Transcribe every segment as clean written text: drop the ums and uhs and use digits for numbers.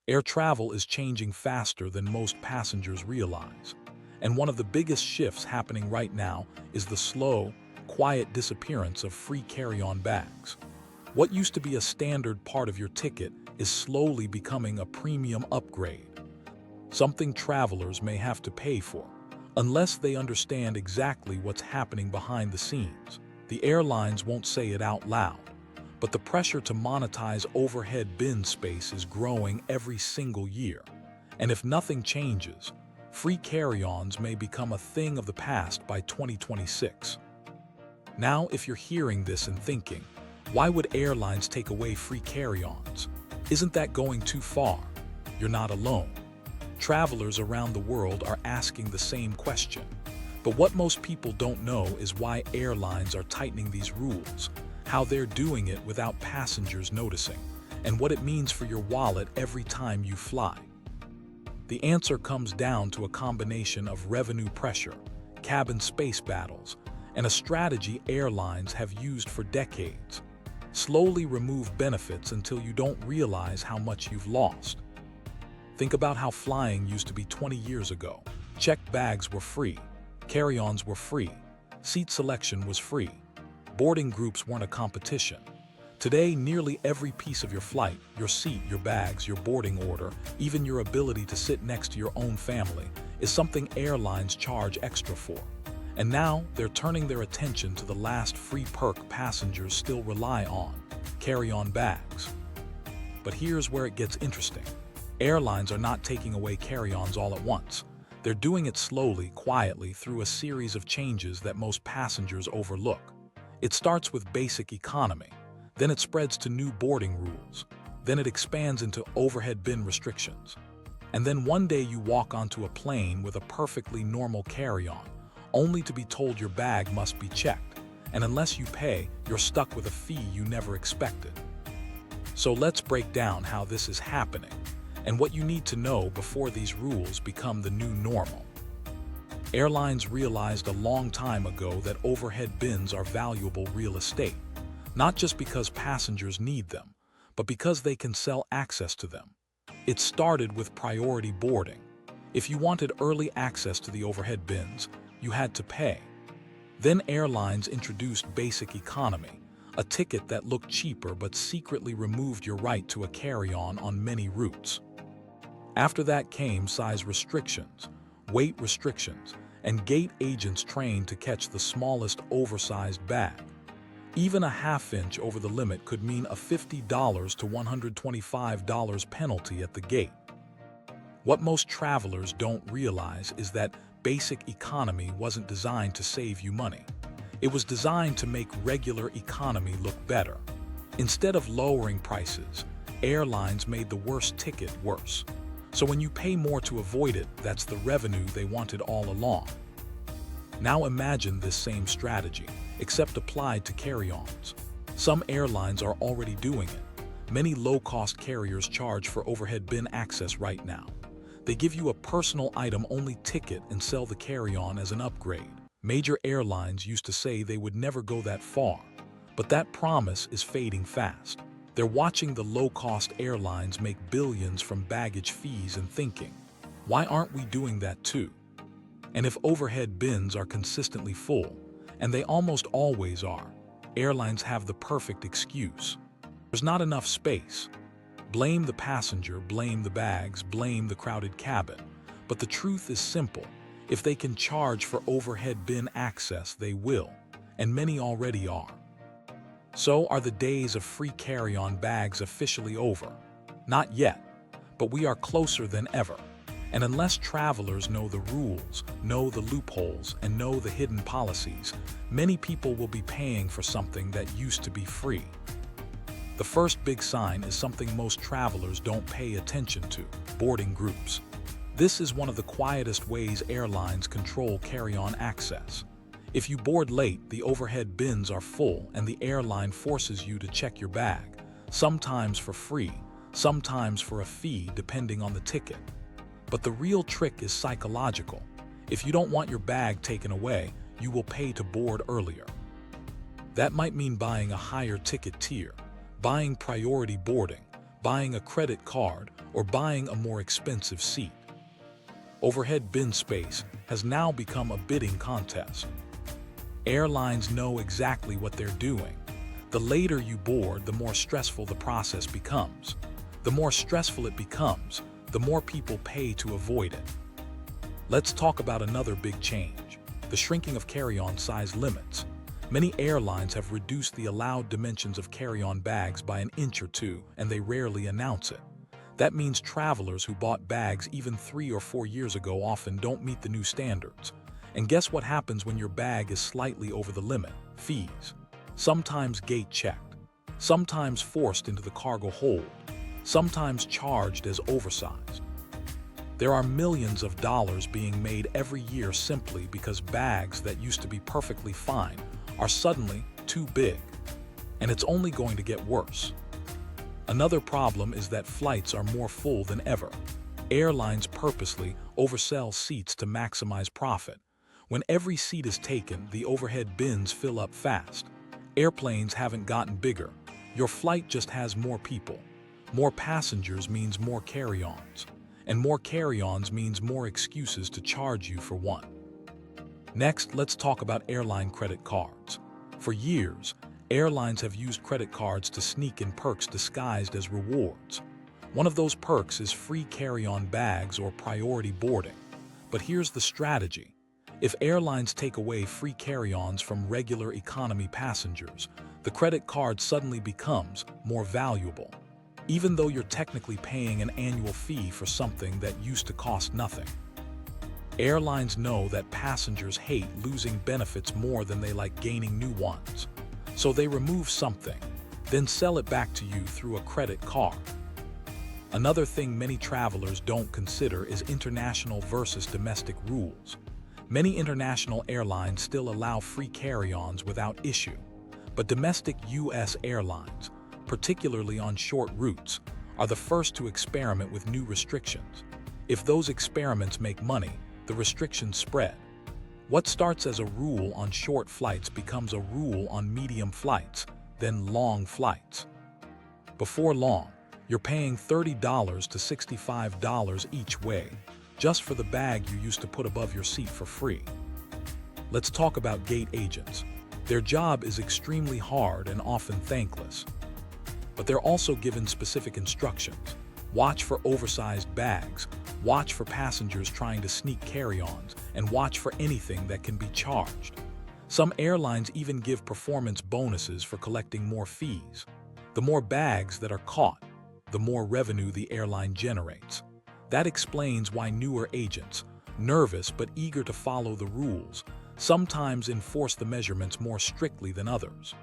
Air travel is changing faster than most passengers realize. And one of the biggest shifts happening right now is the slow, quiet disappearance of free carry-on bags. What used to be a standard part of your ticket is slowly becoming a premium upgrade, something travelers may have to pay for, unless they understand exactly what's happening behind the scenes. The airlines won't say it out loud, but the pressure to monetize overhead bin space is growing every single year. And if nothing changes, free carry-ons may become a thing of the past by 2026. Now, if you're hearing this and thinking, why would airlines take away free carry-ons? Isn't that going too far? You're not alone. Travelers around the world are asking the same question. But what most people don't know is why airlines are tightening these rules, how they're doing it without passengers noticing, and what it means for your wallet every time you fly. The answer comes down to a combination of revenue pressure, cabin space battles, and a strategy airlines have used for decades. Slowly remove benefits until you don't realize how much you've lost. Think about how flying used to be 20 years ago. Checked bags were free, carry-ons were free, seat selection was free, boarding groups weren't a competition. Today, nearly every piece of your flight, your seat, your bags, your boarding order, even your ability to sit next to your own family, is something airlines charge extra for. And now, they're turning their attention to the last free perk passengers still rely on: carry-on bags. But here's where it gets interesting. Airlines are not taking away carry-ons all at once. They're doing it slowly, quietly, through a series of changes that most passengers overlook. It starts with basic economy. Then it spreads to new boarding rules. Then it expands into overhead bin restrictions. And then one day you walk onto a plane with a perfectly normal carry-on, only to be told your bag must be checked. And unless you pay, you're stuck with a fee you never expected. So let's break down how this is happening and what you need to know before these rules become the new normal. Airlines realized a long time ago that overhead bins are valuable real estate, not just because passengers need them, but because they can sell access to them. It started with priority boarding. If you wanted early access to the overhead bins, you had to pay. Then airlines introduced basic economy, a ticket that looked cheaper but secretly removed your right to a carry-on on many routes. After that came size restrictions, weight restrictions, and gate agents trained to catch the smallest oversized bag. Even a half-inch over the limit could mean a $50 to $125 penalty at the gate. What most travelers don't realize is that basic economy wasn't designed to save you money. It was designed to make regular economy look better. Instead of lowering prices, airlines made the worst ticket worse. So when you pay more to avoid it, that's the revenue they wanted all along. Now imagine this same strategy, except applied to carry-ons. Some airlines are already doing it. Many low-cost carriers charge for overhead bin access right now. They give you a personal item-only ticket and sell the carry-on as an upgrade. Major airlines used to say they would never go that far, but that promise is fading fast. They're watching the low-cost airlines make billions from baggage fees and thinking, why aren't we doing that too? And if overhead bins are consistently full, and they almost always are, airlines have the perfect excuse. There's not enough space. Blame the passenger, blame the bags, blame the crowded cabin. But the truth is simple. If they can charge for overhead bin access, they will, and many already are. So are the days of free carry-on bags officially over? Not yet, but we are closer than ever. And unless travelers know the rules, know the loopholes, and know the hidden policies, many people will be paying for something that used to be free. The first big sign is something most travelers don't pay attention to: boarding groups. This is one of the quietest ways airlines control carry-on access. If you board late, the overhead bins are full and the airline forces you to check your bag, sometimes for free, sometimes for a fee depending on the ticket. But the real trick is psychological. If you don't want your bag taken away, you will pay to board earlier. That might mean buying a higher ticket tier, buying priority boarding, buying a credit card, or buying a more expensive seat. Overhead bin space has now become a bidding contest. Airlines know exactly what they're doing. The later you board, the more stressful the process becomes. The more stressful it becomes, the more people pay to avoid it. Let's talk about another big change: the shrinking of carry-on size limits. Many airlines have reduced the allowed dimensions of carry-on bags by an inch or two, and they rarely announce it. That means travelers who bought bags even 3 or 4 years ago often don't meet the new standards. And guess what happens when your bag is slightly over the limit? Fees. Sometimes gate-checked, sometimes forced into the cargo hold, sometimes charged as oversized. There are millions of dollars being made every year simply because bags that used to be perfectly fine are suddenly too big. And it's only going to get worse. Another problem is that flights are more full than ever. Airlines purposely oversell seats to maximize profit. When every seat is taken, the overhead bins fill up fast. Airplanes haven't gotten bigger. Your flight just has more people. More passengers means more carry-ons. And more carry-ons means more excuses to charge you for one. Next, let's talk about airline credit cards. For years, airlines have used credit cards to sneak in perks disguised as rewards. One of those perks is free carry-on bags or priority boarding. But here's the strategy. If airlines take away free carry-ons from regular economy passengers, the credit card suddenly becomes more valuable, even though you're technically paying an annual fee for something that used to cost nothing. Airlines know that passengers hate losing benefits more than they like gaining new ones. So they remove something, then sell it back to you through a credit card. Another thing many travelers don't consider is international versus domestic rules. Many international airlines still allow free carry-ons without issue, but domestic U.S. airlines, particularly on short routes, are the first to experiment with new restrictions. If those experiments make money, the restrictions spread. What starts as a rule on short flights becomes a rule on medium flights, then long flights. Before long, you're paying $30 to $65 each way, just for the bag you used to put above your seat for free. Let's talk about gate agents. Their job is extremely hard and often thankless. But they're also given specific instructions. Watch for oversized bags, watch for passengers trying to sneak carry-ons, and watch for anything that can be charged. Some airlines even give performance bonuses for collecting more fees. The more bags that are caught, the more revenue the airline generates. That explains why newer agents, nervous but eager to follow the rules, sometimes enforce the measurements more strictly than others.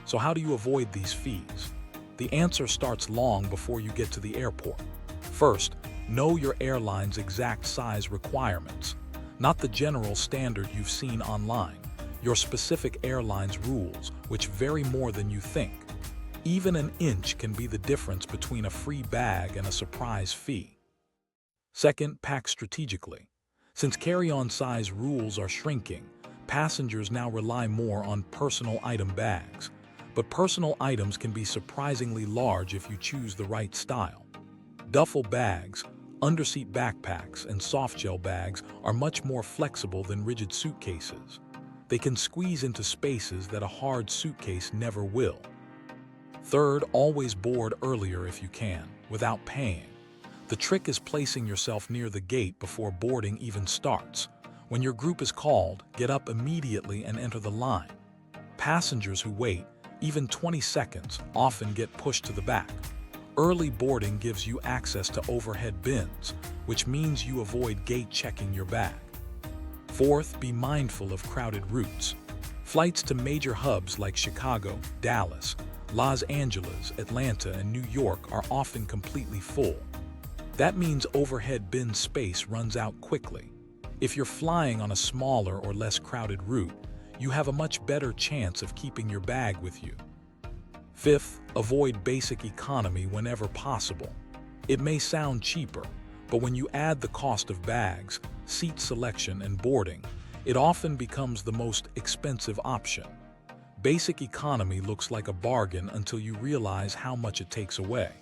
So how do you avoid these fees? The answer starts long before you get to the airport. First, know your airline's exact size requirements, not the general standard you've seen online, your specific airline's rules, which vary more than you think. Even an inch can be the difference between a free bag and a surprise fee. Second, pack strategically. Since carry-on size rules are shrinking, passengers now rely more on personal item bags. But personal items can be surprisingly large if you choose the right style. Duffel bags, underseat backpacks, and softshell bags are much more flexible than rigid suitcases. They can squeeze into spaces that a hard suitcase never will. Third, always board earlier if you can, without paying. The trick is placing yourself near the gate before boarding even starts. When your group is called, get up immediately and enter the line. Passengers who wait, even 20 seconds, often get pushed to the back. Early boarding gives you access to overhead bins, which means you avoid gate checking your bag. Fourth, be mindful of crowded routes. Flights to major hubs like Chicago, Dallas, Los Angeles, Atlanta, and New York are often completely full. That means overhead bin space runs out quickly. If you're flying on a smaller or less crowded route, you have a much better chance of keeping your bag with you. Fifth, avoid basic economy whenever possible. It may sound cheaper, but when you add the cost of bags, seat selection, and boarding, it often becomes the most expensive option. Basic economy looks like a bargain until you realize how much it takes away.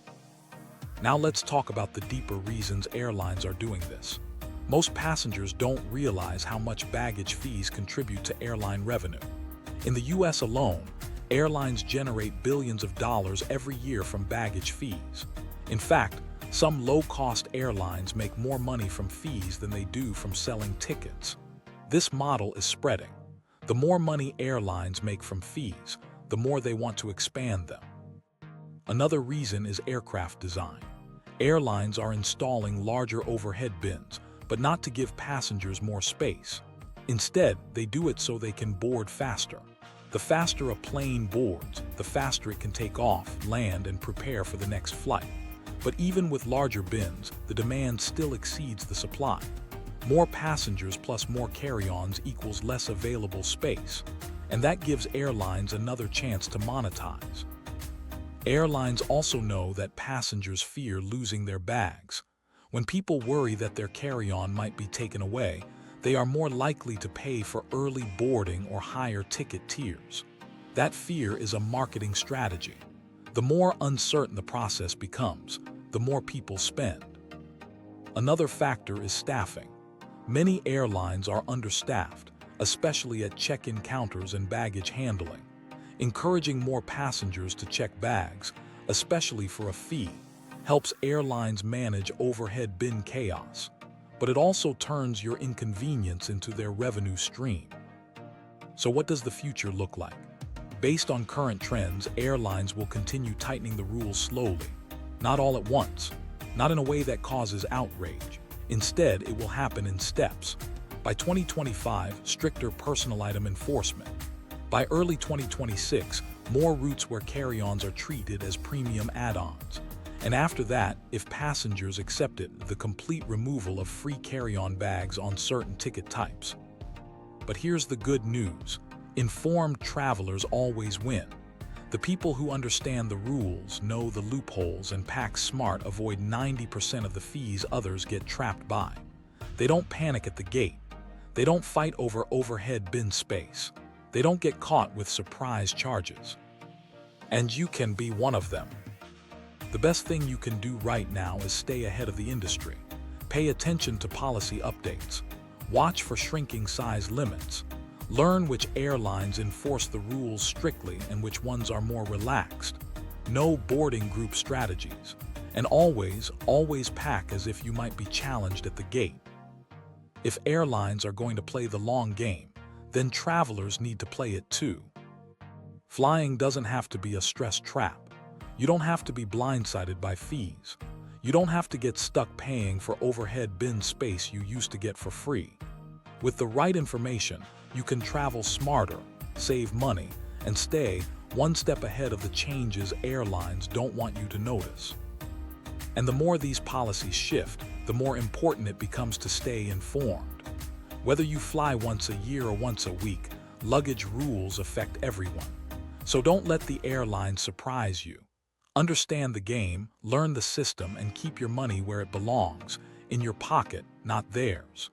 Now let's talk about the deeper reasons airlines are doing this. Most passengers don't realize how much baggage fees contribute to airline revenue. In the US alone, airlines generate billions of dollars every year from baggage fees. In fact, some low-cost airlines make more money from fees than they do from selling tickets. This model is spreading. The more money airlines make from fees, the more they want to expand them. Another reason is aircraft design. Airlines are installing larger overhead bins, but not to give passengers more space. Instead, they do it so they can board faster. The faster a plane boards, the faster it can take off, land, and prepare for the next flight. But even with larger bins, the demand still exceeds the supply. More passengers plus more carry-ons equals less available space, and that gives airlines another chance to monetize. Airlines also know that passengers fear losing their bags. When people worry that their carry-on might be taken away, they are more likely to pay for early boarding or higher ticket tiers. That fear is a marketing strategy. The more uncertain the process becomes, the more people spend. Another factor is staffing. Many airlines are understaffed, especially at check-in counters and baggage handling. Encouraging more passengers to check bags, especially for a fee, helps airlines manage overhead bin chaos, but it also turns your inconvenience into their revenue stream. So what does the future look like? Based on current trends, airlines will continue tightening the rules slowly, not all at once, not in a way that causes outrage. Instead, it will happen in steps. By 2025, stricter personal item enforcement. By early 2026, more routes where carry-ons are treated as premium add-ons. And after that, if passengers accept it, the complete removal of free carry-on bags on certain ticket types. But here's the good news. Informed travelers always win. The people who understand the rules, know the loopholes, and pack smart avoid 90% of the fees others get trapped by. They don't panic at the gate. They don't fight over overhead bin space. They don't get caught with surprise charges. And you can be one of them. The best thing you can do right now is stay ahead of the industry. Pay attention to policy updates. Watch for shrinking size limits. Learn which airlines enforce the rules strictly and which ones are more relaxed. Know boarding group strategies. And always pack as if you might be challenged at the gate. If airlines are going to play the long game, then travelers need to play it too. Flying doesn't have to be a stress trap. You don't have to be blindsided by fees. You don't have to get stuck paying for overhead bin space you used to get for free. With the right information, you can travel smarter, save money, and stay one step ahead of the changes airlines don't want you to notice. And the more these policies shift, the more important it becomes to stay informed. Whether you fly once a year or once a week, luggage rules affect everyone. So don't let the airline surprise you. Understand the game, learn the system, and keep your money where it belongs, in your pocket, not theirs.